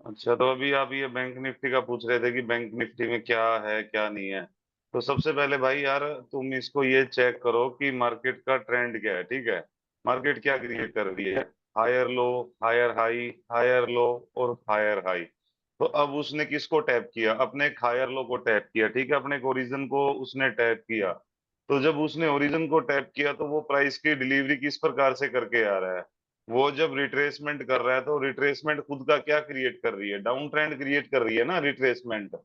अच्छा, तो अभी आप ये बैंक निफ्टी का पूछ रहे थे कि बैंक निफ्टी में क्या है क्या नहीं है। तो सबसे पहले भाई यार, तुम इसको ये चेक करो कि मार्केट का ट्रेंड क्या है। ठीक है, मार्केट क्या क्रिएट कर रही है? Higher low, higher high, higher low और हायर हाई। तो अब उसने किसको टैप किया? अपने एक हायर लो को टैप किया। ठीक है, अपने एक ओरिजिन को उसने टैप किया। तो जब उसने ओरिजिन को टैप किया तो वो प्राइस की डिलीवरी किस प्रकार से करके आ रहा है? वो जब रिट्रेसमेंट कर रहा है तो रिट्रेसमेंट खुद का क्या क्रिएट कर रही है? डाउन ट्रेंड क्रिएट कर रही है ना रिट्रेसमेंट।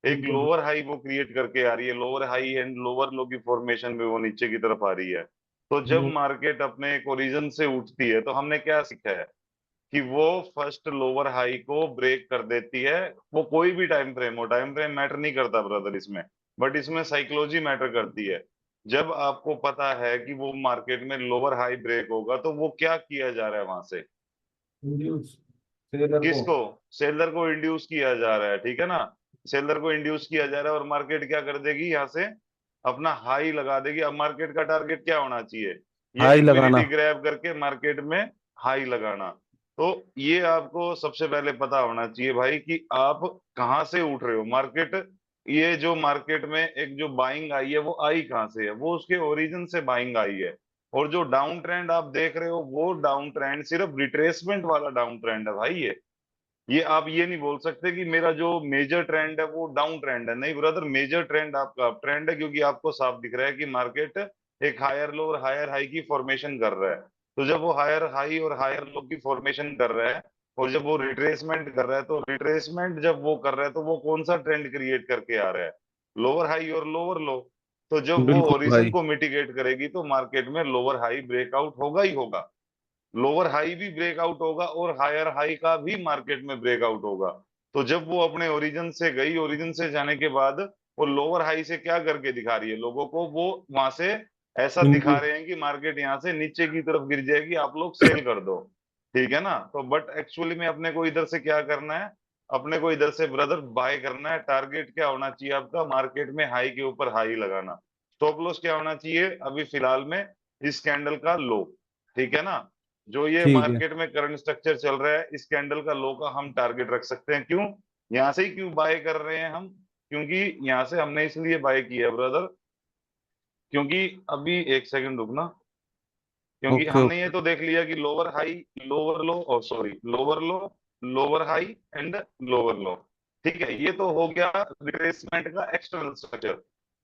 एक बिल्कुल। लोअर हाई वो क्रिएट करके आ रही है, लोअर हाई एंड लोअर लो की फॉर्मेशन में वो नीचे की तरफ आ रही है। तो जब हम्म, मार्केट अपने एक ओरिजिन से उठती है तो हमने क्या सीखा है कि वो फर्स्ट लोअर हाई को ब्रेक कर देती है। वो कोई भी टाइम फ्रेम हो, टाइम फ्रेम मैटर नहीं करता ब्रदर इसमें, बट इसमें साइकोलॉजी मैटर करती है। जब आपको पता है कि वो मार्केट में लोअर हाई ब्रेक होगा तो वो क्या किया जा रहा है वहां से? इंड्यूस सेलर को। किसको? सेलर को इंड्यूस किया जा रहा है। ठीक है ना, सेलर को इंड्यूस किया जा रहा है और मार्केट क्या कर देगी यहाँ से? अपना हाई लगा देगी। अब मार्केट का टारगेट क्या होना चाहिए? ये हाई लगाना। लिक्विडिटी ग्रैब करके मार्केट में हाई लगाना। तो ये आपको सबसे पहले पता होना चाहिए भाई कि आप कहाँ से उठ रहे हो मार्केट। ये जो मार्केट में एक जो बाइंग आई है वो आई कहाँ से है? वो उसके ओरिजिन से बाइंग आई है। और जो डाउन ट्रेंड आप देख रहे हो वो डाउन ट्रेंड सिर्फ रिट्रेसमेंट वाला डाउन ट्रेंड है भाई। ये आप ये नहीं बोल सकते कि मेरा जो मेजर ट्रेंड है वो डाउन ट्रेंड है। नहीं ब्रदर, मेजर ट्रेंड आपका अप ट्रेंड है, क्योंकि आपको साफ दिख रहा है कि मार्केट एक हायर लो और हायर हाई की फॉर्मेशन कर रहा है। तो जब वो हायर हाई और हायर लो की फॉर्मेशन कर रहा है और जब वो रिट्रेसमेंट कर रहा है, तो रिट्रेसमेंट जब वो कर रहा है तो वो कौन सा ट्रेंड क्रिएट करके आ रहा है? लोअर हाई और लोअर लो। तो जब वो बिल्कुल ओरिजिन भाई। को मिटिगेट करेगी तो मार्केट में लोअर हाई ब्रेकआउट होगा ही होगा, लोअर हाई भी ब्रेकआउट होगा और हायर हाई का भी मार्केट में ब्रेकआउट होगा। तो जब वो अपने ओरिजिन से गई, ओरिजिन से जाने के बाद वो लोअर हाई से क्या करके दिखा रही है लोगों को? वो वहां से ऐसा दिखा इंड्यूस। रहे हैं कि मार्केट यहाँ से नीचे की तरफ गिर जाएगी, आप लोग सेल कर दो। ठीक है ना? तो बट एक्चुअली में अपने को इधर से क्या करना है? अपने को इधर से ब्रदर बाय करना है। टारगेट क्या होना चाहिए आपका? मार्केट में हाई के ऊपर हाई लगाना। स्टॉप लॉस क्या होना चाहिए अभी फिलहाल में? इस कैंडल का लो। ठीक है ना? जो ये ठीक है। मार्केट में करंट स्ट्रक्चर चल रहा है इस कैंडल का लो का हम टारगेट रख सकते हैं। क्यों? यहां से ही क्यों बाय कर रहे हैं हम? क्योंकि यहां से हमने इसलिए बाय किया है ब्रदर, क्योंकि अभी एक सेकंड रुकना। क्योंकि ओके हमने ये ओके। तो देख लिया कि लोअर हाई, लोअर लो, और sorry lower low, lower high and lower लो। ठीक है, ये तो हो गया रिट्रेसमेंट का एक्सटर्नल स्ट्रक्चर।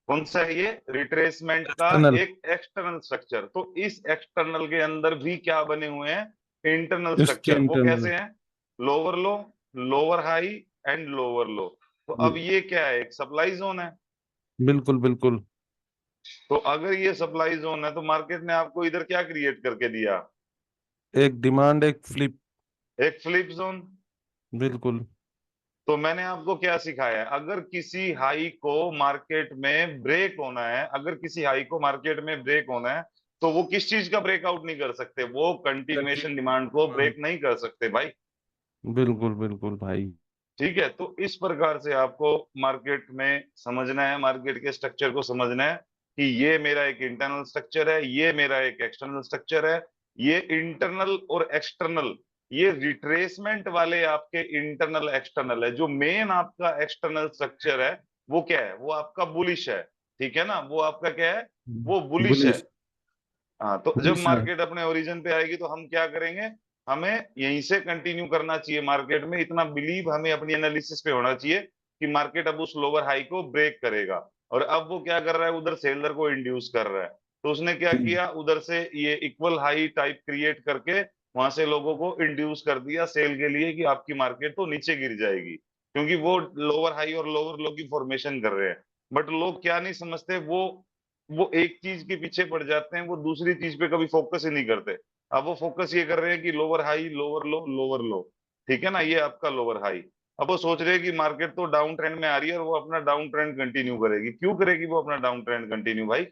कौन सा है ये? रिट्रेसमेंट का एक्सटर्नल। एक एक्सटर्नल स्ट्रक्चर। तो इस एक्सटर्नल के अंदर भी क्या बने हुए हैं? इंटरनल इसके स्ट्रक्चर। वो इंटरनल। कैसे हैं? Lower low, lower high and lower लो। तो अब ये क्या है? एक सप्लाई जोन है। बिल्कुल बिल्कुल। तो अगर ये सप्लाई जोन है तो मार्केट ने आपको इधर क्या क्रिएट करके दिया? एक डिमांड एक फ्लिप। एक फ्लिप जोन। बिल्कुल। तो मैंने आपको क्या सिखाया है? अगर किसी हाई को मार्केट में ब्रेक होना है, अगर किसी हाई को मार्केट में ब्रेक होना है, तो वो किस चीज का ब्रेकआउट नहीं कर सकते? वो कंटिन्यूएशन डिमांड को कंटिन्यू। ब्रेक नहीं कर सकते भाई। बिल्कुल बिल्कुल भाई। ठीक है, तो इस प्रकार से आपको मार्केट में समझना है, मार्केट के स्ट्रक्चर को समझना है कि ये मेरा एक इंटरनल स्ट्रक्चर है, ये मेरा एक एक्सटर्नल स्ट्रक्चर है। ये इंटरनल और एक्सटर्नल, ये रिट्रेसमेंट वाले आपके इंटरनल एक्सटर्नल है। जो मेन आपका एक्सटर्नल स्ट्रक्चर है वो क्या है? वो आपका बुलिश है। ठीक है ना? वो आपका क्या है? वो बुलिश है। बुलिश। हाँ, तो जब बुलिश है। मार्केट अपने ओरिजिन पे आएगी तो हम क्या करेंगे? हमें यहीं से कंटिन्यू करना चाहिए मार्केट में। इतना बिलीव हमें अपनी एनालिसिस पे होना चाहिए कि मार्केट अब उस लोअर हाई को ब्रेक करेगा। और अब वो क्या कर रहा है? उधर सेलर को इंड्यूस कर रहा है। तो उसने क्या ठीक। किया? उधर से ये इक्वल हाई टाइप क्रिएट करके वहां से लोगों को इंड्यूस कर दिया सेल के लिए कि आपकी मार्केट तो नीचे गिर जाएगी, क्योंकि वो लोअर हाई और लोअर लो की फॉर्मेशन कर रहे हैं। बट लोग क्या नहीं समझते, वो एक चीज के पीछे पड़ जाते हैं, वो दूसरी चीज पे कभी फोकस ही नहीं करते। अब वो फोकस ये कर रहे हैं कि lower high, lower low, lower लो। ठीक है ना? ये आपका लोअर हाई। अब वो सोच रहे हैं कि मार्केट तो डाउन ट्रेंड में आ रही है और वो अपना डाउन ट्रेंड कंटिन्यू करेगी। क्यों करेगी वो अपना डाउन ट्रेंड कंटिन्यू भाई?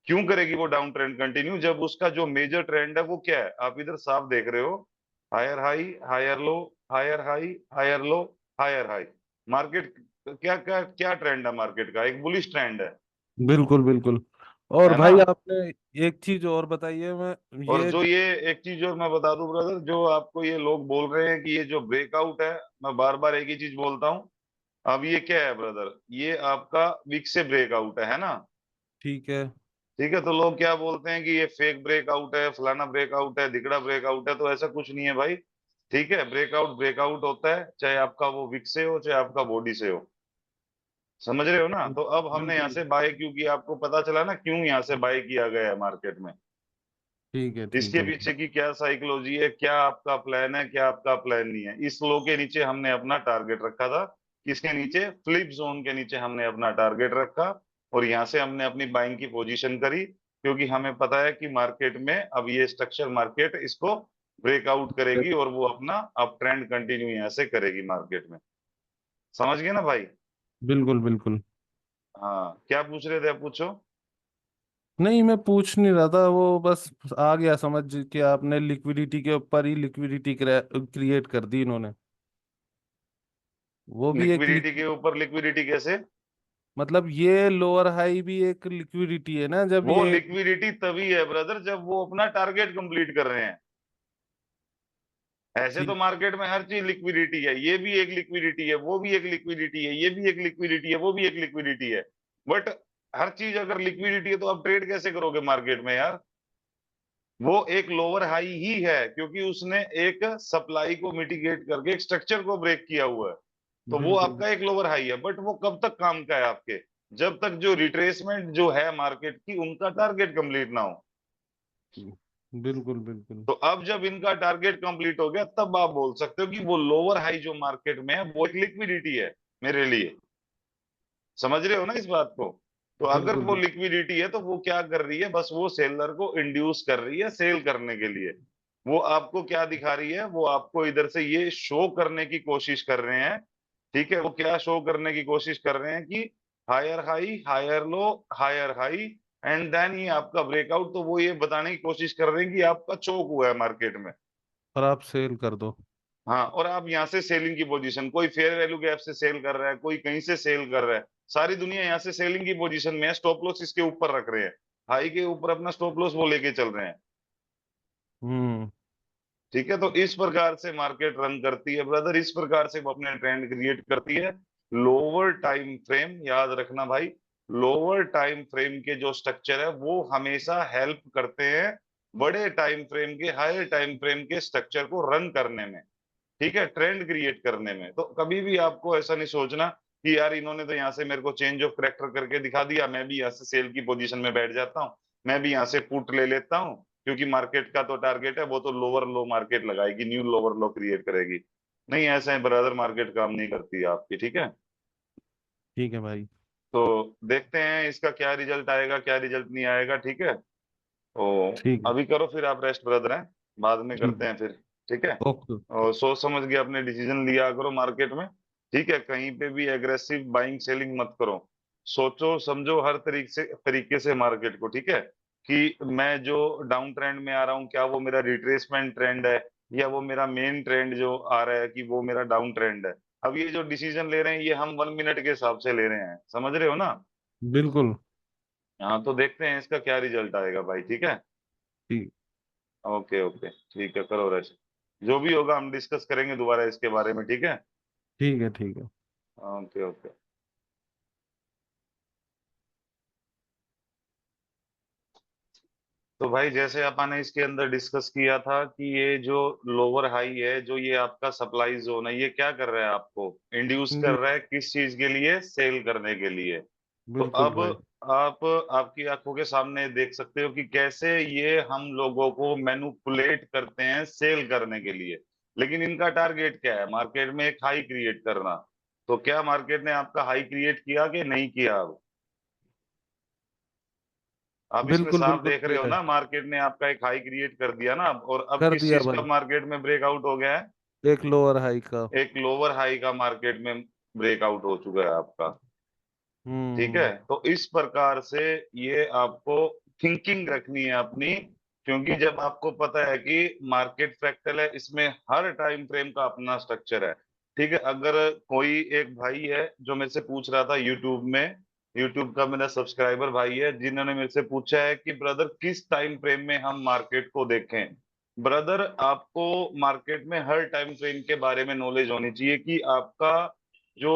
क्यों करेगी वो डाउन ट्रेंड कंटिन्यू जब उसका जो मेजर ट्रेंड है वो क्या है? आप इधर साफ देख रहे हो, higher high, higher low, higher high, higher low, higher high. Market क्या क्या क्या ट्रेंड है? मार्केट का एक बुलिश ट्रेंड है। बिल्कुल बिल्कुल। और है ना। भाई आपने एक चीज और बताइए, मैं और ये जो ये एक चीज और मैं बता दूं ब्रदर, जो आपको ये लोग बोल रहे हैं कि ये जो ब्रेकआउट है, मैं बार बार एक ही चीज बोलता हूँ। अब ये क्या है ब्रदर, ये आपका वीक से ब्रेकआउट है ना। ठीक है। ठीक है, तो लोग क्या बोलते हैं कि ये फेक ब्रेकआउट है, फलाना ब्रेकआउट है, दिगड़ा ब्रेकआउट है, तो ऐसा कुछ नहीं है भाई। ठीक है, ब्रेकआउट ब्रेकआउट होता है, चाहे आपका वो विक से हो, चाहे आपका बॉडी से हो। समझ रहे हो ना। तो अब हमने यहाँ बिल्कुल। से बाय क्यों किया, आपको पता चला ना क्यों यहाँ से बाय किया गया है मार्केट में। ठीक है। ठीक इसके है भाई। पीछे की क्या साइकोलॉजी है, क्या आपका प्लान है, क्या आपका प्लान नहीं है। इस लो के नीचे हमने अपना टारगेट रखा था, किसके नीचे, फ्लिप जोन के नीचे हमने अपना टारगेट रखा। और यहाँ से हमने अपनी बाइंग की पोजीशन करी, क्योंकि हमें पता है कि मार्केट में अब ये स्ट्रक्चर मार्केट इसको ब्रेकआउट करेगी, और वो अपना अप ट्रेंड कंटिन्यू यहाँ से करेगी मार्केट में। समझ गए ना भाई। बिल्कुल बिल्कुल। हाँ, क्या पूछ रहे थे, आप पूछो। नहीं, मैं पूछ नहीं रहा था, वो बस आ गया समझ कि आपने लिक्विडिटी के ऊपर ही लिक्विडिटी क्रिएट कर दी इन्होंने। वो भी एक लिक्विडिटी के ऊपर लिक्विडिटी कैसे। मतलब ये लोअर हाई भी एक लिक्विडिटी है ना, जब वो ये। लिक्विडिटी तभी है ब्रदर जब वो अपना टारगेट कंप्लीट कर रहे हैं। ऐसे तो ठीक। मार्केट में हर चीज लिक्विडिटी है, ये भी एक लिक्विडिटी है, वो भी एक लिक्विडिटी है, ये भी एक लिक्विडिटी है, वो भी एक लिक्विडिटी है। बट हर चीज अगर लिक्विडिटी है तो आप ट्रेड कैसे करोगे मार्केट में यार। वो एक लोअर हाई ही है, क्योंकि उसने एक सप्लाई को मिटिगेट करके एक स्ट्रक्चर को ब्रेक किया हुआ है। तो वो बिल्कुल आपका एक लोअर हाई है, बट वो कब तक काम का है आपके, जब तक जो रिट्रेसमेंट जो है मार्केट की उनका टारगेट कंप्लीट ना हो। बिल्कुल। बिल्कुल तो अब जब इनका टारगेट कंप्लीट हो गया, तब आप बोल सकते हो कि वो लोअर हाई जो मार्केट में है वो एक लिक्विडिटी है मेरे लिए। समझ रहे हो ना इस बात को। तो अगर बिल्कुल। वो बिल्कुल लिक्विडिटी है तो वो क्या कर रही है, बस वो सेलर को इंड्यूस कर रही है सेल करने के लिए। वो आपको क्या दिखा रही है, वो आपको इधर से ये शो करने की कोशिश कर रहे हैं। ठीक है, वो क्या शो करने की कोशिश कर रहे हैं कि higher high, higher low, higher high, and then ये आपका ब्रेकआउट। तो वो ये बताने की कोशिश कर रहे हैं कि आपका चोक हुआ है मार्केट में। और आप सेल कर दो। हाँ, और आप यहाँ से सेलिंग की पोजीशन, कोई फेयर वैल्यू गैप से सेल कर रहा है, कोई कहीं से सेल कर रहा है। सारी दुनिया यहाँ से सेलिंग की पोजीशन में है, स्टॉप लॉस इसके ऊपर रख रहे हैं। हाई के ऊपर अपना स्टॉप लॉस वो लेके चल रहे हैं। हम्म। ठीक है, तो इस प्रकार से मार्केट रन करती है ब्रदर, इस प्रकार से वो अपने ट्रेंड क्रिएट करती है। लोअर टाइम फ्रेम याद रखना भाई, लोअर टाइम फ्रेम के जो स्ट्रक्चर है वो हमेशा हेल्प करते हैं बड़े टाइम फ्रेम के, हायर टाइम फ्रेम के स्ट्रक्चर को रन करने में। ठीक है, ट्रेंड क्रिएट करने में। तो कभी भी आपको ऐसा नहीं सोचना कि यार इन्होंने तो यहाँ से मेरे को चेंज ऑफ करेक्टर करके दिखा दिया, मैं भी यहाँ से सेल की पोजीशन में बैठ जाता हूँ, मैं भी यहाँ से पुट ले लेता हूँ, क्योंकि मार्केट का तो टारगेट है, वो तो लोअर लो मार्केट लगाएगी, न्यू लोअर लो क्रिएट करेगी। नहीं, ऐसे ब्रदर मार्केट काम नहीं करती है आपकी। ठीक है, ठीक है भाई। तो देखते हैं इसका क्या रिजल्ट आएगा, क्या रिजल्ट नहीं आएगा। ठीक है, तो ठीक है। अभी करो फिर आप रेस्ट ब्रदर हैं, बाद में ठीक करते है। हैं फिर। ठीक है, ओके। और सोच समझ के अपने डिसीजन लिया करो मार्केट में। ठीक है, कहीं पे भी एग्रेसिव बाइंग सेलिंग मत करो। सोचो समझो हर तरीके से मार्केट को। ठीक है, कि मैं जो डाउन ट्रेंड में आ रहा हूँ, क्या वो मेरा रिट्रेसमेंट ट्रेंड है, या वो मेरा मेन ट्रेंड जो आ रहा है कि वो मेरा डाउन ट्रेंड है। अब ये जो डिसीजन ले रहे हैं ये हम 1 मिनट के हिसाब से ले रहे हैं, समझ रहे हो ना। बिल्कुल। हाँ, तो देखते हैं इसका क्या रिजल्ट आएगा भाई। ठीक है, ठीक। ओके ओके, ठीक है, करो रेस्ट। जो भी होगा हम डिस्कस करेंगे दोबारा इसके बारे में। ठीक है, ठीक है। ठीक है। Okay okay. तो भाई जैसे अपन ने इसके अंदर डिस्कस किया था कि ये जो लोअर हाई है, जो ये आपका सप्लाई जोन है, ये क्या कर रहा है, आपको इंड्यूस कर रहा है किस चीज के लिए, सेल करने के लिए। तो बिल्कुल अब भाई। आप आपकी आंखों के सामने देख सकते हो कि कैसे ये हम लोगों को मैनिपुलेट करते हैं सेल करने के लिए। लेकिन इनका टारगेट क्या है, मार्केट में एक हाई क्रिएट करना। तो क्या मार्केट ने आपका हाई क्रिएट किया कि नहीं किया। अब आप इसमें बिल्कुल साफ बिल्कुल देख रहे हो किया है। ना, मार्केट ने आपका एक हाई क्रिएट कर दिया ना। और अब कर किस दिया चीज का भाई। मार्केट में ब्रेकआउट हो गया है, एक लोअर हाई का। एक लोअर हाई का मार्केट में ब्रेकआउट हो चुका है आपका। ठीक है, हम्म। तो इस प्रकार से ये आपको थिंकिंग रखनी है अपनी। क्योंकि जब आपको पता है कि मार्केट फ्रैक्टल है, इसमें हर टाइम फ्रेम का अपना स्ट्रक्चर है। ठीक है, अगर कोई एक भाई है जो मेरे से पूछ रहा था यूट्यूब में, यूट्यूब का मेरा सब्सक्राइबर भाई है, जिन्होंने मेरे से पूछा है कि ब्रदर किस टाइम फ्रेम में हम मार्केट को देखें। ब्रदर आपको मार्केट में हर टाइम फ्रेम के बारे में नॉलेज होनी चाहिए कि आपका जो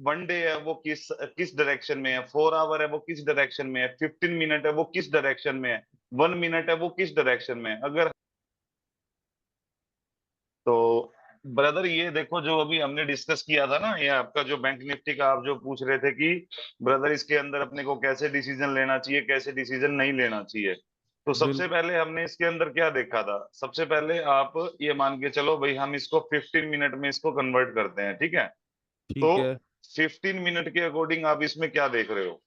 वन डे है वो किस किस डायरेक्शन में है, 4 आवर है वो किस डायरेक्शन में है, 15 मिनट है वो किस डायरेक्शन में है, 1 मिनट है वो किस डायरेक्शन में है। अगर तो ब्रदर ये देखो जो अभी हमने डिस्कस किया था ना, ये आपका जो बैंक निफ्टी का आप जो पूछ रहे थे कि ब्रदर इसके अंदर अपने को कैसे डिसीजन लेना चाहिए, कैसे डिसीजन नहीं लेना चाहिए। तो सबसे बिल्कुल। पहले हमने इसके अंदर क्या देखा था, सबसे पहले आप ये मान के चलो भाई हम इसको 15 मिनट में इसको कन्वर्ट करते हैं, ठीक है। तो ठीक है। 15 मिनट के अकॉर्डिंग आप इसमें क्या देख रहे हो,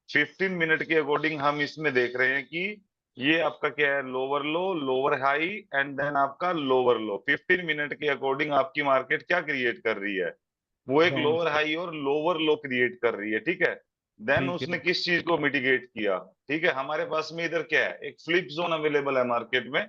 15 मिनट के अकॉर्डिंग हम इसमें देख रहे हैं कि ये आपका क्या है, lower low, lower high and then आपका लोअर लो। 15 मिनट के अकॉर्डिंग आपकी मार्केट क्या क्रिएट कर रही है, वो एक डाउन। लोअर हाई और लोअर लो क्रिएट कर रही है, ठीक है। देन ठीक है। उसने किस चीज को मिटिगेट किया, ठीक है, हमारे पास में इधर क्या है, एक फ्लिप जोन अवेलेबल है मार्केट में।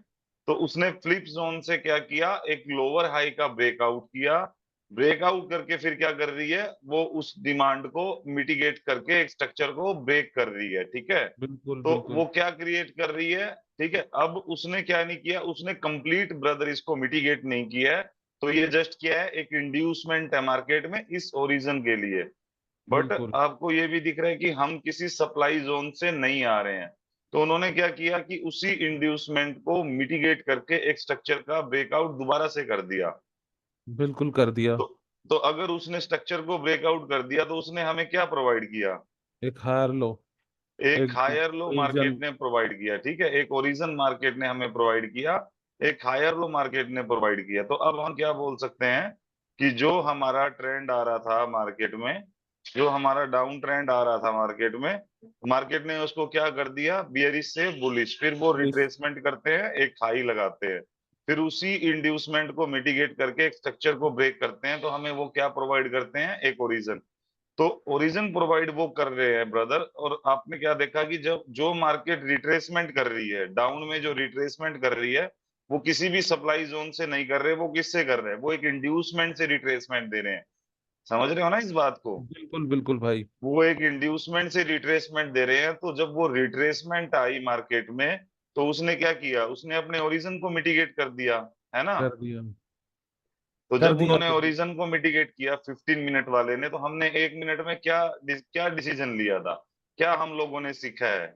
तो उसने फ्लिप जोन से क्या किया, एक लोअर हाई का ब्रेकआउट किया। ब्रेकआउट करके फिर क्या कर रही है, वो उस डिमांड को मिटिगेट करके एक स्ट्रक्चर को ब्रेक कर रही है, ठीक है। बिल्कुल तो बिल्कुल। वो क्या क्रिएट कर रही है, ठीक है। अब उसने क्या नहीं किया, उसने कंप्लीट ब्रदर इसको मिटिगेट नहीं किया है। तो ये जस्ट क्या है, एक इंड्यूसमेंट है मार्केट में इस ओरिजन के लिए। बट बिल्कुल आपको ये भी दिख रहा है कि हम किसी सप्लाई जोन से नहीं आ रहे हैं। तो उन्होंने क्या किया कि उसी इंड्यूसमेंट को मिटिगेट करके एक स्ट्रक्चर का ब्रेकआउट दोबारा से कर दिया। बिल्कुल कर दिया। तो तो अगर उसने स्ट्रक्चर को ब्रेकआउट कर दिया तो उसने हमें क्या प्रोवाइड किया, एक हायर लो। एक एक हायर लो रीजन। मार्केट ने प्रोवाइड किया, ठीक है, एक ओरिजन मार्केट ने हमें प्रोवाइड किया, एक हायर लो मार्केट ने प्रोवाइड किया। तो अब हम क्या बोल सकते हैं कि जो हमारा ट्रेंड आ रहा था मार्केट में, जो हमारा डाउन ट्रेंड आ रहा था मार्केट में, मार्केट ने उसको क्या कर दिया, बियरिश से बुलिश, फिर वो रिट्रेसमेंट करते हैं, एक हाई लगाते हैं, फिर उसी इंड्यूसमेंट को मिटिगेट करके एक स्ट्रक्चर को ब्रेक करते हैं, तो हमें वो क्या प्रोवाइड करते हैं, एक ओरिजन। तो ओरिजिन प्रोवाइड वो कर रहे हैं ब्रदर। और आपने क्या देखा कि जब जो मार्केट रिट्रेसमेंट कर रही है, डाउन में जो रिट्रेसमेंट कर रही है, वो किसी भी सप्लाई जोन से नहीं कर रहे, वो किससे कर रहे हैं, वो एक इंड्यूसमेंट से रिट्रेसमेंट दे रहे हैं। समझ रहे हो ना इस बात को, बिल्कुल बिल्कुल भाई। वो एक इंड्यूसमेंट से रिट्रेसमेंट दे रहे हैं। तो जब वो रिट्रेसमेंट आई मार्केट में, तो उसने क्या किया, उसने अपने ओरिजिन को मिटिगेट कर दिया, है ना। कर दिया। तो कर जब दिया उन्होंने बिल्कुल। ओरिजिन को मिटिगेट किया 15 मिनट वाले ने, तो हमने 1 मिनट में क्या क्या डिसीजन लिया था, क्या हम लोगों ने सीखा है,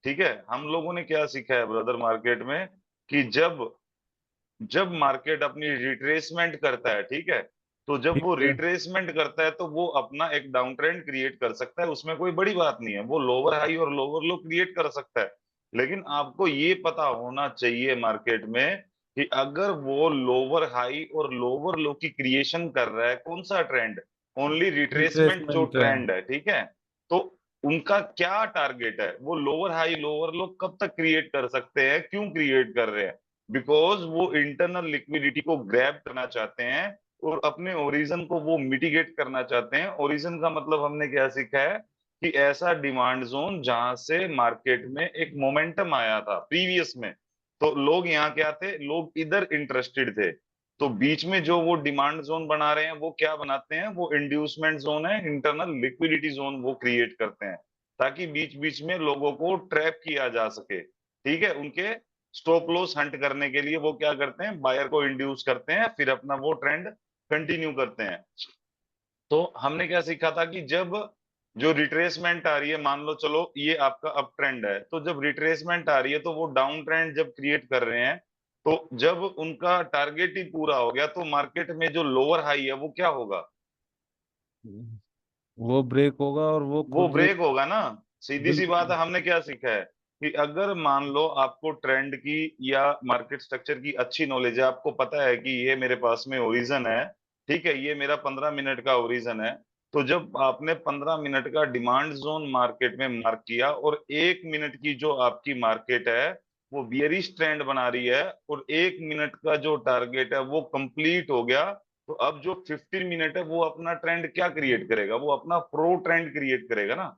ठीक है। हम लोगों ने क्या सीखा है ब्रदर मार्केट में, कि जब जब मार्केट अपनी रिट्रेसमेंट करता है, ठीक है, तो जब ठीक वो है। रिट्रेसमेंट करता है तो वो अपना एक डाउन ट्रेंड क्रिएट कर सकता है, उसमें कोई बड़ी बात नहीं है, वो लोअर हाई और लोअर लो क्रिएट कर सकता है। लेकिन आपको ये पता होना चाहिए मार्केट में कि अगर वो लोअर हाई और लोअर लो की क्रिएशन कर रहा है, कौन सा ट्रेंड, ओनली रिट्रेसमेंट जो रिट्रेसमेंट ट्रेंड। ट्रेंड है, ठीक है। तो उनका क्या टारगेट है, वो लोअर हाई लोअर लो कब तक क्रिएट कर सकते हैं, क्यों क्रिएट कर रहे हैं, बिकॉज वो इंटरनल लिक्विडिटी को ग्रैब करना चाहते हैं और अपने ओरिजिन को वो मिटिगेट करना चाहते हैं। ओरिजिन का मतलब हमने क्या सीखा है, कि ऐसा डिमांड जोन जहां से मार्केट में एक मोमेंटम आया था प्रीवियस में, तो लोग यहाँ क्या थे, लोग इधर इंटरेस्टेड थे। तो बीच में जो वो डिमांड जोन बना रहे हैं, वो क्या बनाते हैं, वो इंड्यूसमेंट जोन है, इंटरनल लिक्विडिटी जोन वो क्रिएट करते हैं, ताकि बीच बीच में लोगों को ट्रैप किया जा सके, ठीक है। उनके स्टॉप लॉस हंट करने के लिए वो क्या करते हैं, बायर को इंड्यूस करते हैं, फिर अपना वो ट्रेंड कंटिन्यू करते हैं। तो हमने क्या सीखा था कि जब जो रिट्रेसमेंट आ रही है, मान लो चलो ये आपका अप ट्रेंड है, तो जब रिट्रेसमेंट आ रही है तो वो डाउन ट्रेंड जब क्रिएट कर रहे हैं, तो जब उनका टारगेट ही पूरा हो गया तो मार्केट में जो लोअर हाई है वो क्या होगा, वो ब्रेक होगा और वो वो खुद ही। ब्रेक होगा ना। सीधी सी बात बिल्कुल है, हमने क्या सीखा है कि अगर मान लो आपको ट्रेंड की या मार्केट स्ट्रक्चर की अच्छी नॉलेज है, आपको पता है कि ये मेरे पास में ओरिजन है, ठीक है, ये मेरा 15 मिनट का ओरिजन है। तो जब आपने 15 मिनट का डिमांड जोन मार्केट में मार्क किया और 1 मिनट की जो आपकी मार्केट है वो बियरिश ट्रेंड बना रही है, और 1 मिनट का जो टारगेट है वो कंप्लीट हो गया, तो अब जो 15 मिनट है वो अपना ट्रेंड क्या क्रिएट करेगा, वो अपना प्रो ट्रेंड क्रिएट करेगा ना।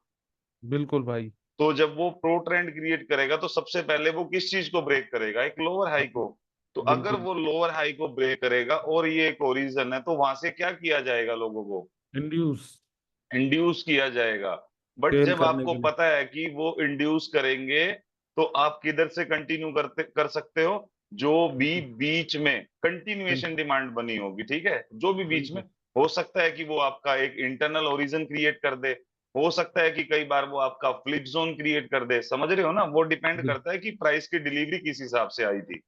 बिल्कुल भाई। तो जब वो प्रो ट्रेंड क्रिएट करेगा तो सबसे पहले वो किस चीज को ब्रेक करेगा, एक लोअर हाई को। तो अगर बिल्कुल। वो लोअर हाई को ब्रेक करेगा और ये एक ओरिजन है, तो वहां से क्या किया जाएगा, लोगों को इंड्यूस। इंड्यूस किया जाएगा। बट फेल जब करने आपको के लिए। पता है कि वो इंड्यूस करेंगे, तो आप किधर से कंटिन्यू कर सकते हो, जो भी बीच में कंटिन्यूएशन बिल्कुल डिमांड बनी होगी, ठीक है, जो भी बीच में। बिल्कुल हो सकता है कि वो आपका एक इंटरनल ओरिजिन क्रिएट कर दे, हो सकता है कि कई बार वो आपका फ्लिप जोन क्रिएट कर दे, समझ रहे हो ना, वो डिपेंड बिल्कुल। करता है कि प्राइस की डिलीवरी किस हिसाब से आई थी।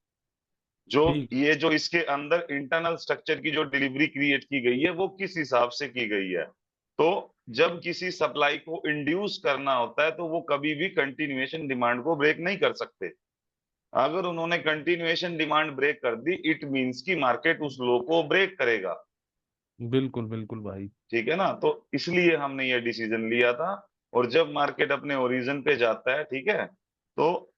जो ठीक। ये जो इसके अंदर इंटरनल स्ट्रक्चर की जो डिलीवरी क्रिएट की गई है वो किस हिसाब से की गई है। तो जब किसी सप्लाई को इंड्यूस करना होता है तो वो कभी भी कंटिन्यूएशन डिमांड को ब्रेक नहीं कर सकते। अगर उन्होंने कंटिन्यूएशन डिमांड ब्रेक कर दी, इट मींस कि मार्केट उस लो को ब्रेक करेगा। बिल्कुल बिल्कुल भाई। ठीक है ना, तो इसलिए हमने ये डिसीजन लिया था। और जब मार्केट अपने ओरिजिन पे जाता है, ठीक है, तो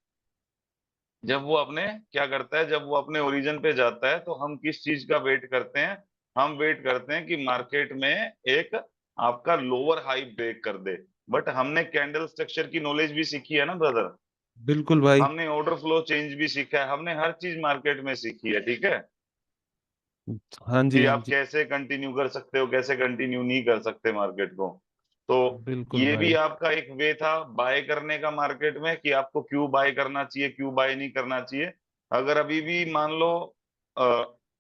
जब वो अपने क्या करता है, जब वो अपने ओरिजिन पे जाता है तो हम किस चीज का वेट करते हैं, हम वेट करते हैं कि मार्केट में एक आपका लोअर हाई ब्रेक कर दे। बट हमने कैंडल स्ट्रक्चर की नॉलेज भी सीखी है ना ब्रदर, बिल्कुल भाई। हमने ऑर्डर फ्लो चेंज भी सीखा है, हमने हर चीज मार्केट में सीखी है, ठीक है, हाँ जी कि हाँ आप जी। कैसे कंटिन्यू कर सकते हो, कैसे कंटिन्यू नहीं कर सकते मार्केट को। तो बिल्कुल ये भी भाई। आपका एक वे था बाय करने का मार्केट में, कि आपको क्यों बाय करना चाहिए, क्यों बाय नहीं करना चाहिए। अगर अभी भी मान लो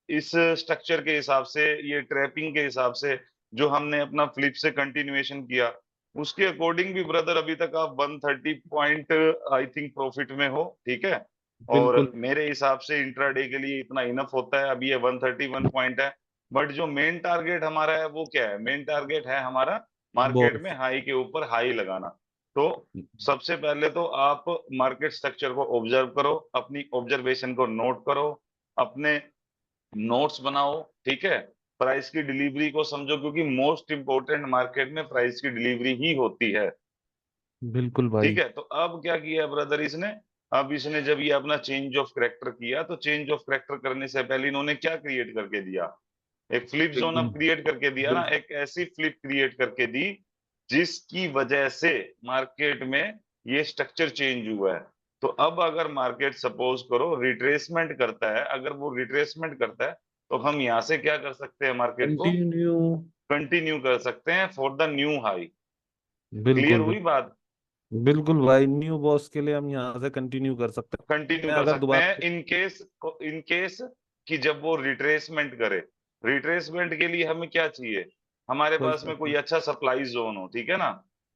इस स्ट्रक्चर के हिसाब से, ये ट्रैपिंग के हिसाब से जो हमने अपना फ्लिप से कंटिन्यूएशन किया, उसके अकॉर्डिंग भी ब्रदर अभी तक आप 130 पॉइंट आई थिंक प्रॉफिट में हो, ठीक है। और बिल्कुल। मेरे हिसाब से इंट्राडे के लिए इतना इनफ होता है, अभी ये 131 पॉइंट है। बट जो मेन टारगेट हमारा है वो क्या है, मेन टारगेट है हमारा मार्केट में बहुत। हाई के ऊपर हाई लगाना। तो सबसे पहले तो आप मार्केट स्ट्रक्चर को ऑब्जर्व करो, अपनी ऑब्जर्वेशन को नोट करो, अपने नोट्स बनाओ, ठीक है, प्राइस की डिलीवरी को समझो, क्योंकि मोस्ट इंपोर्टेंट मार्केट में प्राइस की डिलीवरी ही होती है। बिल्कुल ठीक भाई। है, तो अब क्या किया ब्रदर इसने, अब इसने जब ये अपना चेंज ऑफ करेक्टर किया, तो चेंज ऑफ करेक्टर करने से पहले इन्होंने क्या क्रिएट करके दिया, एक फ्लिप जोन एकदम। अब क्रिएट करके दिया ना, बिल्कुल। एक ऐसी फ्लिप क्रिएट करके दी जिसकी वजह से मार्केट में ये स्ट्रक्चर चेंज हुआ है। तो अब अगर मार्केट सपोज करो रिट्रेसमेंट करता है, अगर वो रिट्रेसमेंट करता है, तो हम यहाँ से क्या कर सकते हैं, मार्केट को कंटिन्यू। कंटिन्यू कर सकते हैं for the new high. Clear बिल्कुल हुई बिल्कुल। बात, बिल्कुल भाई, न्यू बॉस के लिए हम यहाँ से कंटिन्यू कर सकते कंटिन्यू हैं कर अगर सकते हैं दोबारा। इन केस कि जब वो रिट्रेसमेंट करे, रिट्रेसमेंट के लिए हमें क्या चाहिए, हमारे कोई पास में कोई अच्छा सप्लाई जोन हो, ठीक है ना।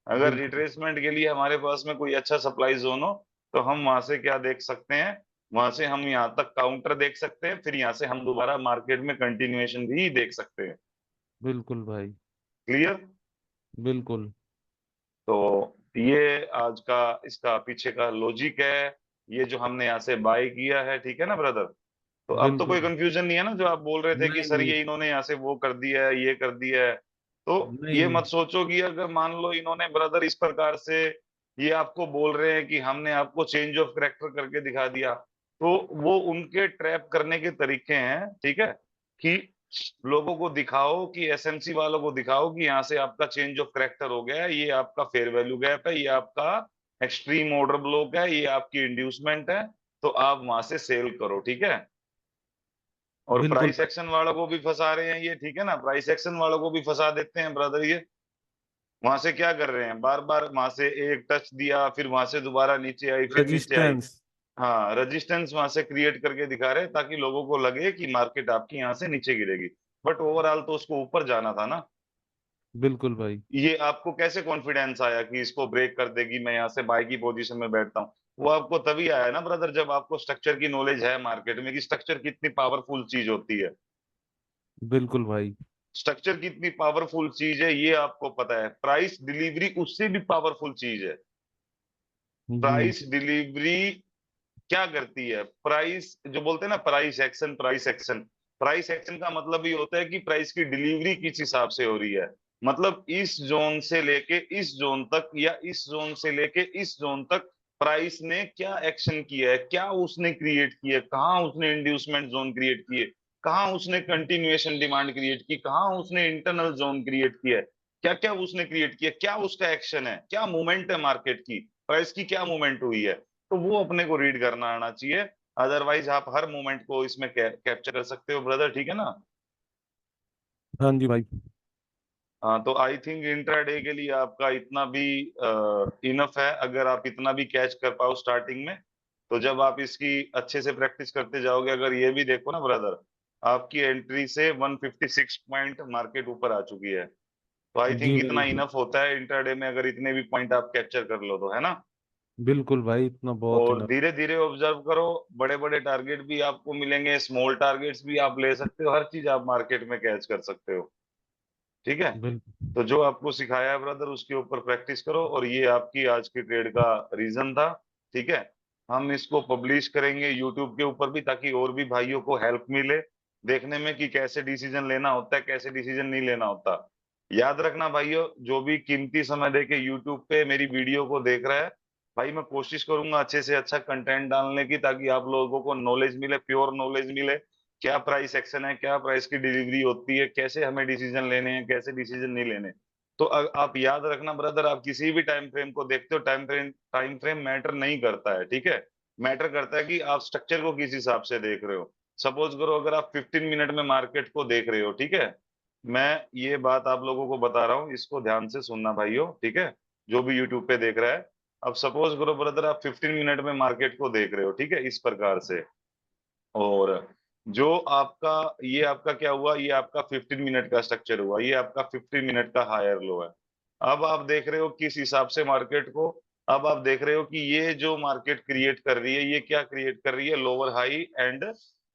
अगर बिल्कुल रिट्रेसमेंट के लिए हमारे पास में कोई अच्छा सप्लाई जोन हो, तो हम वहां से क्या देख सकते हैं, वहां से हम यहाँ तक काउंटर देख सकते हैं, फिर यहाँ से हम दोबारा मार्केट में कंटिन्यूएशन भी देख सकते हैं। बिल्कुल भाई। क्लियर। बिल्कुल तो ये आज का इसका पीछे का लॉजिक है, ये जो हमने यहाँ से बाय किया है, ठीक है ना ब्रदर। तो अब तो कोई बिल्कुल। कंफ्यूजन नहीं है ना, जो आप बोल रहे थे कि नहीं सर नहीं ये इन्होंने यहाँ से वो कर दिया है, ये कर दिया है। तो नहीं ये नहीं। मत सोचो कि अगर मान लो इन्होंने ब्रदर इस प्रकार से ये आपको बोल रहे हैं कि हमने आपको चेंज ऑफ करेक्टर करके दिखा दिया, तो वो उनके ट्रैप करने के तरीके हैं, ठीक है, कि लोगों को दिखाओ, कि एसएमसी वालों को दिखाओ कि यहाँ से आपका चेंज ऑफ करेक्टर हो गया है, ये आपका फेयर वैल्यू गैप है, ये आपका एक्सट्रीम ऑर्डर ब्लॉक है, ये आपकी इंड्यूसमेंट है, तो आप वहां से सेल करो, ठीक है। और बिल्कुल प्राइस भाई। एक्शन वालों को भी फंसा रहे हैं ये, ठीक है ना, प्राइस एक्शन वालों को भी फंसा देते हैं ब्रदर ये। वहां से क्या कर रहे हैं, बार बार वहां से एक टच दिया, फिर वहां से दोबारा नीचे आई, फिर नीचे आई। रेजिस्टेंस। हाँ, रेजिस्टेंस वहां से क्रिएट करके दिखा रहे हैं, ताकि लोगों को लगे कि मार्केट आपकी यहाँ से नीचे गिरेगी। बट ओवरऑल तो उसको ऊपर जाना था ना। बिल्कुल भाई। ये आपको कैसे कॉन्फिडेंस आया कि इसको ब्रेक कर देगी, मैं यहाँ से बाय की पोजीशन में बैठता हूँ। वो आपको तभी आया ना ब्रदर, जब आपको स्ट्रक्चर की नॉलेज है मार्केट में, कि स्ट्रक्चर कितनी पावरफुल चीज होती है। बिल्कुल भाई। स्ट्रक्चर कितनी पावरफुल चीज है ये आपको पता है, प्राइस डिलीवरी उससे भी पावरफुल चीज है। हम्म। प्राइस डिलीवरी क्या करती है, प्राइस जो बोलते हैं ना, price action, price action, price action का मतलब ये होता है कि प्राइस की डिलीवरी किस हिसाब से हो रही है। मतलब इस जोन से लेके इस जोन तक, या इस जोन से लेके इस जोन तक प्राइस ने क्या एक्शन किया है, क्या उसने क्रिएट किया, कहाँ उसने इंड्यूसमेंट जोन क्रिएट किए, कहाँ उसने कंटिन्यूएशन डिमांड क्रिएट की, कहाँ उसने इंटरनल जोन क्रिएट किया है, क्या क्या उसने क्रिएट किया, क्या उसका एक्शन है, क्या मूवमेंट है मार्केट की, प्राइस की क्या मूवमेंट हुई है। तो वो अपने को रीड करना आना चाहिए। अदरवाइज आप हर मोमेंट को इसमें कैप्चर कर सकते हो ब्रदर, ठीक है ना। हाँ जी भाई। हाँ, तो आई थिंक इंट्राडे के लिए आपका इतना भी इनफ है। अगर आप इतना भी कैच कर पाओ स्टार्टिंग में, तो जब आप इसकी अच्छे से प्रैक्टिस करते जाओगे, अगर ये भी देखो ना ब्रदर, आपकी एंट्री से 156 पॉइंट मार्केट ऊपर आ चुकी है। तो आई जी थिंक इतना बिल्कुल। इनफ होता है इंट्राडे में, अगर इतने भी पॉइंट आप कैप्चर कर लो तो, है ना। बिल्कुल भाई, इतना बहुत और इनफ। धीरे धीरे ऑब्जर्व करो, बड़े बड़े टारगेट भी आपको मिलेंगे, स्मॉल टारगेट्स भी आप ले सकते हो, हर चीज आप मार्केट में कैच कर सकते हो। ठीक है। बिल्कुल। तो जो आपको सिखाया है ब्रदर, उसके ऊपर प्रैक्टिस करो, और ये आपकी आज की ट्रेड का रीजन था। ठीक है। हम इसको पब्लिश करेंगे यूट्यूब के ऊपर भी, ताकि और भी भाइयों को हेल्प मिले देखने में कि कैसे डिसीजन लेना होता है, कैसे डिसीजन नहीं लेना होता। याद रखना भाइयों, जो भी कीमती समय देके यूट्यूब पे मेरी वीडियो को देख रहा है, भाई मैं कोशिश करूंगा अच्छे से अच्छा कंटेंट डालने की, ताकि आप लोगों को नॉलेज मिले, प्योर नॉलेज मिले। क्या प्राइस एक्शन है, क्या प्राइस की डिलीवरी होती है, कैसे हमें डिसीजन लेने हैं, कैसे डिसीजन नहीं लेने। तो आप याद रखना ब्रदर, आप किसी भी टाइम फ्रेम को देखते हो, टाइम फ्रेम मैटर नहीं करता है। ठीक है। मैटर करता है कि आप स्ट्रक्चर को किस हिसाब से देख रहे हो। सपोज करो अगर आप 15 मिनट में मार्केट को देख रहे हो, ठीक है, मैं ये बात आप लोगों को बता रहा हूँ, इसको ध्यान से सुनना भाइयों, ठीक है, जो भी यूट्यूब पे देख रहा है। अब सपोज करो ब्रदर, आप 15 मिनट में मार्केट को देख रहे हो, ठीक है, इस प्रकार से। और जो आपका, ये आपका क्या हुआ, ये आपका 15 मिनट का स्ट्रक्चर हुआ, ये आपका 15 मिनट का हायर लो है। अब आप देख रहे हो किस हिसाब से मार्केट को। अब आप देख रहे हो कि ये जो मार्केट क्रिएट कर रही है, ये क्या क्रिएट कर रही है, लोअर हाई एंड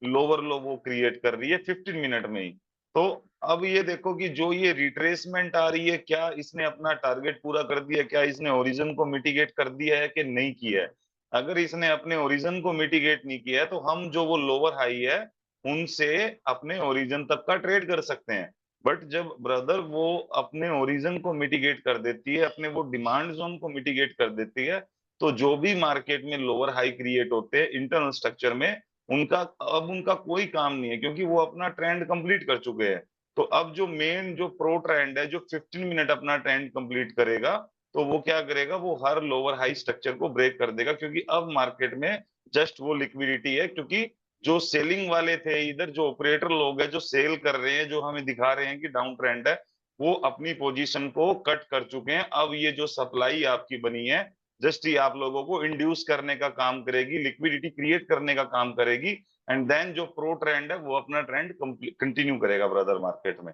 लोअर लो वो क्रिएट कर रही है 15 मिनट में ही। तो अब ये देखो कि जो ये रिट्रेसमेंट आ रही है, क्या इसने अपना टारगेट पूरा कर दिया, क्या इसने ओरिजिन को मिटिगेट कर दिया है कि नहीं किया है। अगर इसने अपने ओरिजिन को मिटिगेट नहीं किया है, तो हम जो वो लोअर हाई है उनसे अपने ओरिजिन तक का ट्रेड कर सकते हैं। बट जब ब्रदर वो अपने ओरिजिन को मिटिगेट कर देती है, अपने वो डिमांड जोन को मिटिगेट कर देती है, तो जो भी मार्केट में लोअर हाई क्रिएट होते हैं इंटरनल स्ट्रक्चर में, उनका अब उनका कोई काम नहीं है, क्योंकि वो अपना ट्रेंड कंप्लीट कर चुके हैं। तो अब जो मेन जो प्रो ट्रेंड है, जो 15 मिनट अपना ट्रेंड कंप्लीट करेगा, तो वो क्या करेगा, वो हर लोअर हाई स्ट्रक्चर को ब्रेक कर देगा, क्योंकि अब मार्केट में जस्ट वो लिक्विडिटी है। क्योंकि जो सेलिंग वाले थे इधर, जो ऑपरेटर लोग हैं जो सेल कर रहे हैं, जो हमें दिखा रहे हैं कि डाउन ट्रेंड है, वो अपनी पोजीशन को कट कर चुके हैं। अब ये जो सप्लाई आपकी बनी है, जस्ट ये आप लोगों को इंड्यूस करने का काम करेगी, लिक्विडिटी क्रिएट करने का काम करेगी। एंड देन जो प्रो ट्रेंड है वो अपना ट्रेंड कंटिन्यू करेगा ब्रदर मार्केट में।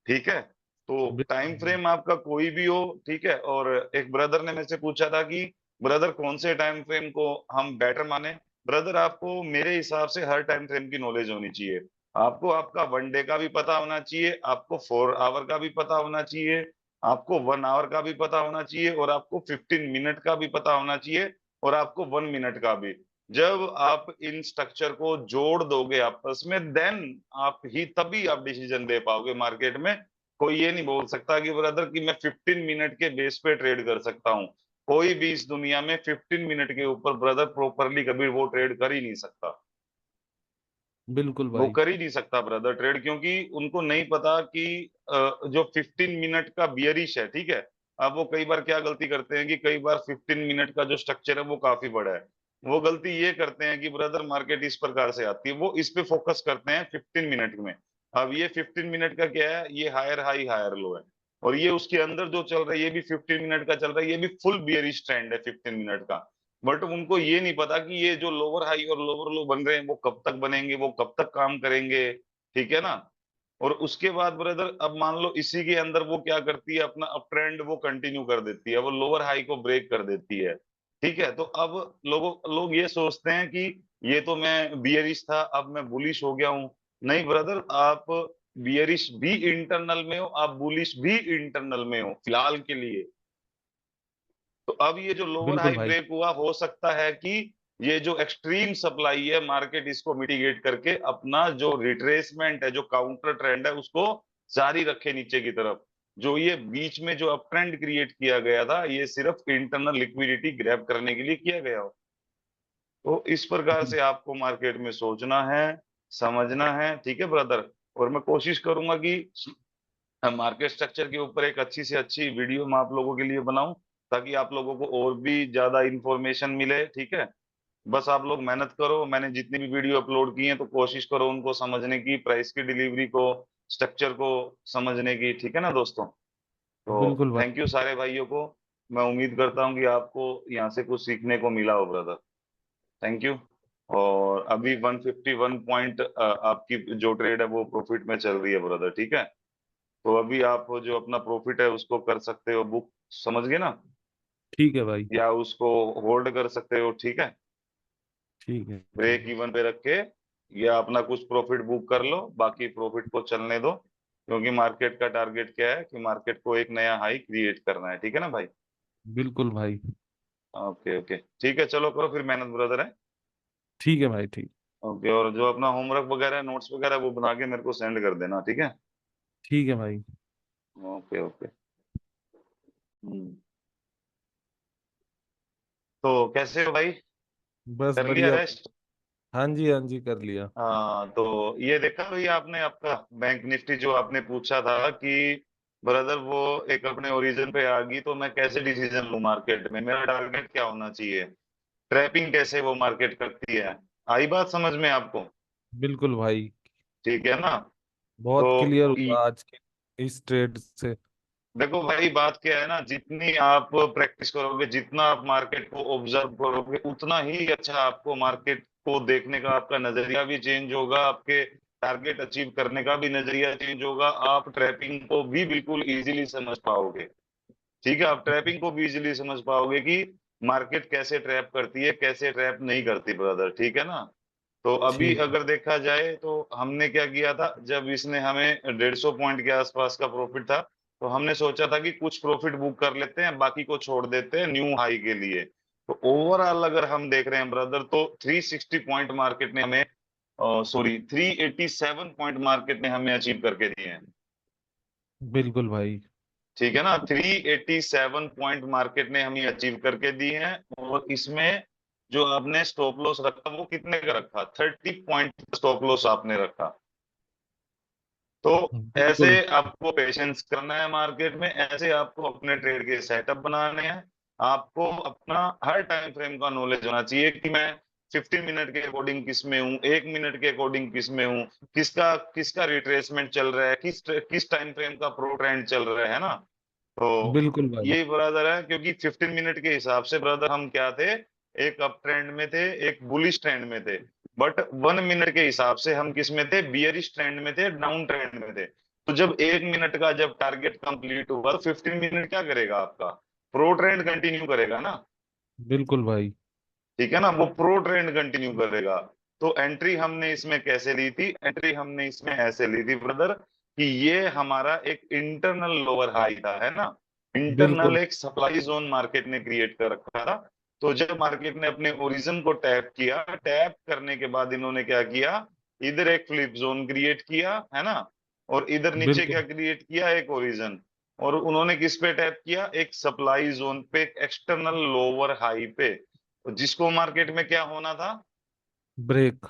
ठीक है। तो टाइम बिल्कुल। फ्रेम आपका कोई भी हो, ठीक है। और एक ब्रदर ने मेरे से पूछा था कि ब्रदर कौन से टाइम फ्रेम को हम बेटर माने। ब्रदर आपको मेरे हिसाब से हर टाइम फ्रेम की नॉलेज होनी चाहिए। आपको आपका 1 डे का भी पता होना चाहिए, आपको 4 आवर का भी पता होना चाहिए, आपको 1 आवर का भी पता होना चाहिए, और आपको 15 मिनट का भी पता होना चाहिए, और आपको 1 मिनट का भी। जब आप इन स्ट्रक्चर को जोड़ दोगे आपस में, देन आप ही तभी आप डिसीजन दे पाओगे मार्केट में। कोई ये नहीं बोल सकता कि ब्रदर कि मैं 15 मिनट के बेस पे ट्रेड कर सकता हूँ। कोई भी इस दुनिया में 15 मिनट के ऊपर ब्रदर प्रॉपरली कभी वो ट्रेड कर ही नहीं सकता। बिल्कुल वो भाई। कर ही नहीं सकता ब्रदर ट्रेड, क्योंकि उनको नहीं पता कि जो 15 मिनट का बियरिश है, ठीक है। अब वो कई बार क्या गलती करते हैं कि कई बार 15 मिनट का जो स्ट्रक्चर है वो काफी बड़ा है। वो गलती ये करते हैं कि ब्रदर मार्केट इस प्रकार से आती है, वो इस पे फोकस करते हैं 15 मिनट में। अब ये 15 मिनट का क्या है, ये हायर हाई हायर लो है, और ये उसके अंदर जो चल रहा है ये भी 15 मिनट का चल रहा है, ये भी फुल बियरिश ट्रेंड है 15 मिनट का। बट उनको ये नहीं पता कि ये जो लोअर हाई और लोअर लो बन रहे हैं वो कब तक बनेंगे, वो कब तक काम करेंगे। ठीक है ना। और उसके बाद ब्रदर अब मान लो इसी के अंदर वो क्या करती है, अपना अप ट्रेंड वो कंटिन्यू कर देती है, वो लोअर हाई को ब्रेक कर देती है। ठीक है। तो अब लोग ये सोचते हैं कि ये तो मैं बियरिश था, अब मैं बुलिश हो गया हूं। नहीं ब्रदर, आप बियरिश भी इंटरनल में हो, आप बुलिश भी इंटरनल में हो फिलहाल के लिए। तो अब ये जो लोअर बिल्कुल हाई भाई। ब्रेक हुआ, हो सकता है कि ये जो एक्सट्रीम सप्लाई है, मार्केट इसको मिटिगेट करके अपना जो रिट्रेसमेंट है, जो काउंटर ट्रेंड है, उसको जारी रखे नीचे की तरफ। जो ये बीच में जो अप ट्रेंड क्रिएट किया गया था, ये सिर्फ इंटरनल लिक्विडिटी ग्रैब करने के लिए किया गया हो। तो इस प्रकार से आपको मार्केट में सोचना है, समझना है। ठीक है ब्रदर। और मैं कोशिश करूंगा कि मार्केट स्ट्रक्चर के ऊपर एक अच्छी से अच्छी वीडियो मैं आप लोगों के लिए बनाऊं, ताकि आप लोगों को और भी ज्यादा इंफॉर्मेशन मिले। ठीक है। बस आप लोग मेहनत करो, मैंने जितनी भी वीडियो अपलोड की है तो कोशिश करो उनको समझने की, प्राइस की डिलीवरी को, स्ट्रक्चर को समझने की। ठीक है ना दोस्तों। तो बिल्कुल भाई। थैंक यू सारे भाइयों को। मैं उम्मीद करता हूँ कि आपको यहाँ से कुछ सीखने को मिला हो ब्रदर। Thank you. और अभी 151 पॉइंट आपकी जो ट्रेड है वो प्रॉफिट में चल रही है ब्रदर, ठीक है। तो अभी आप जो अपना प्रॉफिट है उसको कर सकते हो बुक, समझ गए ना, ठीक है भाई। या उसको होल्ड कर सकते हो, ठीक है। ठीक है। ठीक ब्रेक है। इवन पे रख के या अपना कुछ प्रॉफिट बुक कर लो, बाकी प्रॉफिट को चलने दो, क्योंकि मार्केट का टारगेट क्या है कि मार्केट को एक नया हाई क्रिएट करना है, ठीक है ना भाई। बिल्कुल भाई। ओके ओके, ठीक है, चलो करो फिर मेहनत ब्रदर है। ठीक है भाई। ठीक। ओके, और जो अपना होमवर्क वगैरह नोट्स वगैरह वो बना के मेरे को सेंड कर देना, ठीक है। ठीक है भाई। Okay okay. तो कैसे हो भाई, बस कर लिया बढ़िया। रेस्ट? हाँ जी, हाँ जी, कर लिया। हाँ, तो ये देखा भाई आपने आपका बैंक निफ्टी जो आपने पूछा था कि ब्रदर वो एक अपने ओरिजिन पे आ गई, तो मैं कैसे डिसीजन लूं मार्केट में, मेरा टारगेट क्या होना चाहिए, ट्रैपिंग कैसे वो मार्केट करती है। आई बात समझ में आपको? बिल्कुल भाई। ठीक है ना। तो बहुत क्लियर ई- हुआ आज के इस ट्रेड से। देखो भाई बात क्या है ना, जितनी आप प्रैक्टिस करोगे, जितना आप मार्केट को ऑब्जर्व करोगे, उतना ही अच्छा आपको मार्केट को देखने का आपका नजरिया भी चेंज होगा, आपके टारगेट अचीव करने का भी नजरिया चेंज होगा, आप ट्रैपिंग को भी बिल्कुल इजीली समझ पाओगे। ठीक है, आप ट्रैपिंग को भी इजीली समझ पाओगे कि मार्केट कैसे ट्रैप करती है, कैसे ट्रैप नहीं करती ब्रदर, ठीक है ना। तो अभी ठीक। अगर देखा जाए तो हमने क्या किया था, जब इसने हमें 150 पॉइंट के आसपास का प्रॉफिट था, तो हमने सोचा था कि कुछ प्रॉफिट बुक कर लेते हैं, बाकी को छोड़ देते हैं न्यू हाई के लिए। तो ओवरऑल अगर हम देख रहे हैं ब्रदर, तो 360 पॉइंट मार्केट ने हमें, सॉरी 387 पॉइंट मार्केट ने हमें अचीव करके दिए हैं। बिल्कुल भाई। ठीक है ना, 387 पॉइंट मार्केट ने हमें अचीव करके दिए हैं। और इसमें जो आपने स्टॉप लॉस रखा वो कितने का रखा, 30 पॉइंट स्टॉप लॉस आपने रखा। तो ऐसे बिल्कुल। आपको पेशेंस करना है मार्केट में, ऐसे आपको अपने ट्रेड के सेटअप बनाने हैं। आपको अपना हर टाइम फ्रेम का नॉलेज होना चाहिए कि मैं 15 मिनट के अकॉर्डिंग किस में हूँ, 1 मिनट के अकॉर्डिंग किस में हूँ, किसका किसका रिट्रेसमेंट चल रहा है, किस किस टाइम फ्रेम का प्रो ट्रेंड चल रहा है ना। तो बिल्कुल भाई। ये ब्रदर है, क्योंकि 15 मिनट के हिसाब से ब्रदर हम क्या थे, एक अप ट्रेंड में थे, एक बुलिश ट्रेंड में थे। बट 1 मिनट के हिसाब से हम किस में थे, बियरिश ट्रेंड में थे, डाउन ट्रेंड में थे। तो जब 1 मिनट का जब टारगेट कंप्लीट हुआ तो 15 मिनट क्या करेगा आपका, प्रो ट्रेंड कंटिन्यू करेगा ना। बिल्कुल भाई। ठीक है ना, वो प्रो ट्रेंड कंटिन्यू करेगा। तो एंट्री हमने इसमें कैसे ली थी, एंट्री हमने इसमें ऐसे ली थी ब्रदर कि ये हमारा एक इंटरनल लोअर हाई था, है ना। इंटरनल बिल्कुल। एक सप्लाई जोन मार्केट ने क्रिएट कर रखा था। तो जब मार्केट ने अपने ओरिजिन को टैप किया, टैप करने के बाद इन्होंने क्या किया, इधर एक फ्लिप जोन क्रिएट किया, है ना, और इधर नीचे क्या बिल्कुल। क्रिएट किया, एक ओरिजिन। और उन्होंने किस पे टैप किया, एक सप्लाई जोन पे, एक एक्सटर्नल लोअर हाई पे, जिसको मार्केट में क्या होना था, ब्रेक।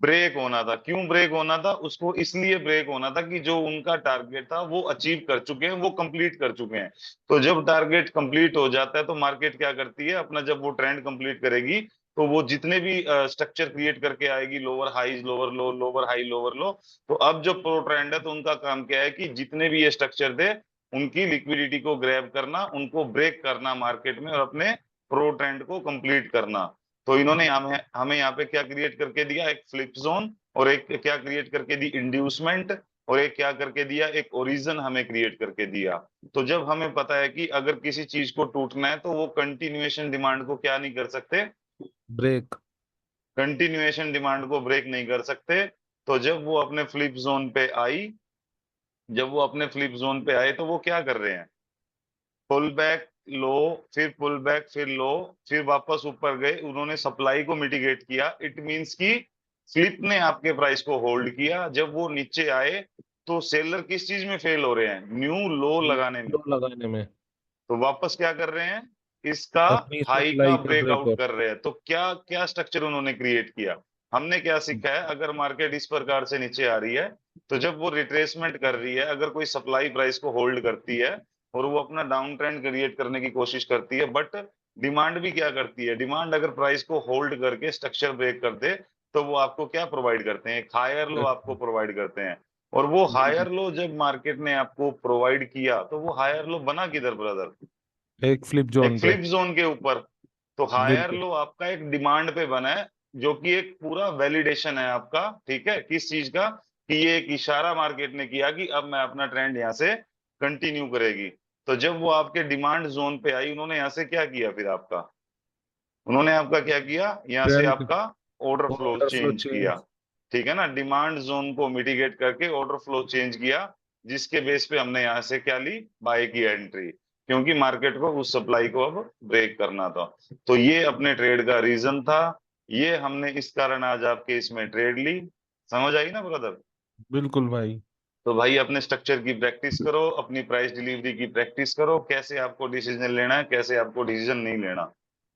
ब्रेक होना था। क्यों ब्रेक होना था उसको, इसलिए ब्रेक होना था कि जो उनका टारगेट था वो अचीव कर चुके हैं, वो कंप्लीट कर चुके हैं। तो जब टारगेट कंप्लीट हो जाता है तो मार्केट क्या करती है, अपना जब वो ट्रेंड कंप्लीट करेगी, तो वो जितने भी स्ट्रक्चर क्रिएट करके आएगी, lower high lower low, lower high lower लो। तो अब जो प्रो ट्रेंड है तो उनका काम क्या है कि जितने भी ये स्ट्रक्चर थे उनकी लिक्विडिटी को ग्रैब करना, उनको ब्रेक करना मार्केट में, और अपने प्रो ट्रेंड को कंप्लीट करना। तो इन्होंने हमें हमें यहाँ पे क्या क्रिएट करके दिया, एक फ्लिप जोन, और एक क्या क्रिएट करके दी, इंड्यूसमेंट, और एक क्या करके दिया, एक ओरिजन हमें क्रिएट करके दिया। तो जब हमें पता है कि अगर किसी चीज को टूटना है तो वो कंटिन्यूएशन डिमांड को क्या नहीं कर सकते, ब्रेक। कंटिन्यूएशन डिमांड को ब्रेक नहीं कर सकते। तो जब वो अपने फ्लिप जोन पे आई, जब वो अपने फ्लिप जोन पे आए तो वो क्या कर रहे हैं, पुल बैक लो, फिर पुल बैक, फिर लो, फिर वापस ऊपर गए, उन्होंने सप्लाई को मिटिगेट किया। इट मींस कि स्लिप ने आपके प्राइस को होल्ड किया। जब वो नीचे आए तो सेलर किस चीज में फेल हो रहे हैं, न्यू लो लगाने में। लो लगाने में। तो वापस क्या कर रहे हैं, इसका अपनी हाई का सप्लाई का ब्रेकआउट ब्रेकआउट। कर रहे हैं। तो क्या क्या स्ट्रक्चर उन्होंने क्रिएट किया, हमने क्या सीखा है, अगर मार्केट इस प्रकार से नीचे आ रही है, तो जब वो रिट्रेसमेंट कर रही है, अगर कोई सप्लाई प्राइस को होल्ड करती है और वो अपना डाउन ट्रेंड क्रिएट करने की कोशिश करती है, बट डिमांड भी क्या करती है, डिमांड अगर प्राइस को होल्ड करके स्ट्रक्चर ब्रेक कर दे, तो वो आपको क्या प्रोवाइड करते हैं, एक हायर लो आपको प्रोवाइड करते हैं। और वो बिल्कुल। हायर लो जब मार्केट ने आपको प्रोवाइड किया, तो वो हायर लो बना किधर ब्रदर? एक फ्लिप एक जोन पे। फ्लिप जोन के ऊपर। तो हायर बिल्कुल। लो आपका एक डिमांड पे बना है, जो कि एक पूरा वैलिडेशन है आपका, ठीक है, किस चीज का? कि ये एक इशारा मार्केट ने किया कि अब मैं अपना ट्रेंड यहाँ से कंटिन्यू करेगी। तो जब वो आपके डिमांड जोन पे आई, उन्होंने यहाँ से क्या किया फिर आपका? उन्होंने आपका क्या किया, यहाँ से ट्रेंड। आपका order flow order flow change किया। चेंज। ठीक है ना, डिमांड जोन को मिटिगेट करके ऑर्डर फ्लो चेंज किया, जिसके बेस पे हमने यहाँ से क्या ली, बाय की एंट्री, क्योंकि मार्केट को उस सप्लाई को अब ब्रेक करना था। तो ये अपने ट्रेड का रीजन था, ये हमने इस कारण आज आपके इसमें ट्रेड ली। समझ आई ना ब्रदर? बिल्कुल भाई। तो भाई अपने स्ट्रक्चर की प्रैक्टिस करो, अपनी प्राइस डिलीवरी की प्रैक्टिस करो, कैसे आपको डिसीजन लेना है, कैसे आपको डिसीजन नहीं लेना।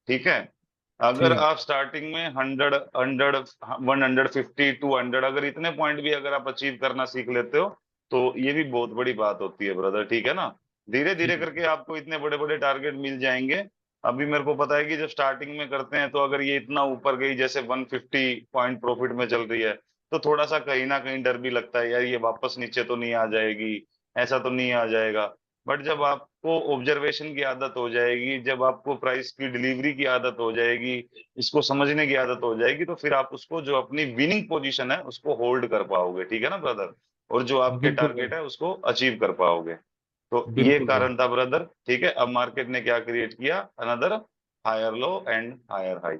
ठीक है? अगर ठीक। आप स्टार्टिंग में 100 100 150 200, अगर इतने पॉइंट भी अगर आप अचीव करना सीख लेते हो, तो ये भी बहुत बड़ी बात होती है ब्रदर। ठीक है ना? धीरे धीरे ठीक। करके आपको इतने बड़े बड़े टारगेट मिल जाएंगे। अभी मेरे को पता है कि जब स्टार्टिंग में करते हैं, तो अगर ये इतना ऊपर गई, जैसे 150 पॉइंट प्रॉफिट में चल रही है, तो थोड़ा सा कहीं ना कहीं डर भी लगता है, यार ये वापस नीचे तो नहीं आ जाएगी, ऐसा तो नहीं आ जाएगा। बट जब आपको ऑब्जर्वेशन की आदत हो जाएगी, जब आपको प्राइस की डिलीवरी की आदत हो जाएगी, इसको समझने की आदत हो जाएगी, तो फिर आप उसको, जो अपनी विनिंग पोजीशन है, उसको होल्ड कर पाओगे। ठीक है ना ब्रदर? और जो आपके बिल्कुल भाई। टारगेट है उसको अचीव कर पाओगे। तो ये बिल्कुल भाई। कारण था ब्रदर। ठीक है, अब मार्केट ने क्या क्रिएट किया, another higher low and higher high.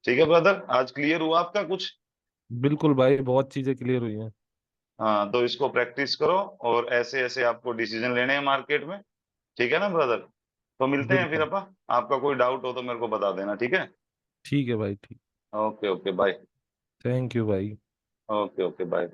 ठीक है ब्रदर, आज क्लियर हुआ आपका कुछ? बिल्कुल भाई, बहुत चीजें क्लियर हुई हैं। हाँ, तो इसको प्रैक्टिस करो, और ऐसे ऐसे आपको डिसीजन लेने हैं मार्केट में। ठीक है ना ब्रदर? तो मिलते हैं फिर बिल्कुल। अपा। आपका कोई डाउट हो तो मेरे को बता देना, ठीक है? ठीक है भाई, ठीक। Okay okay bye. Thank you भाई। Okay okay bye.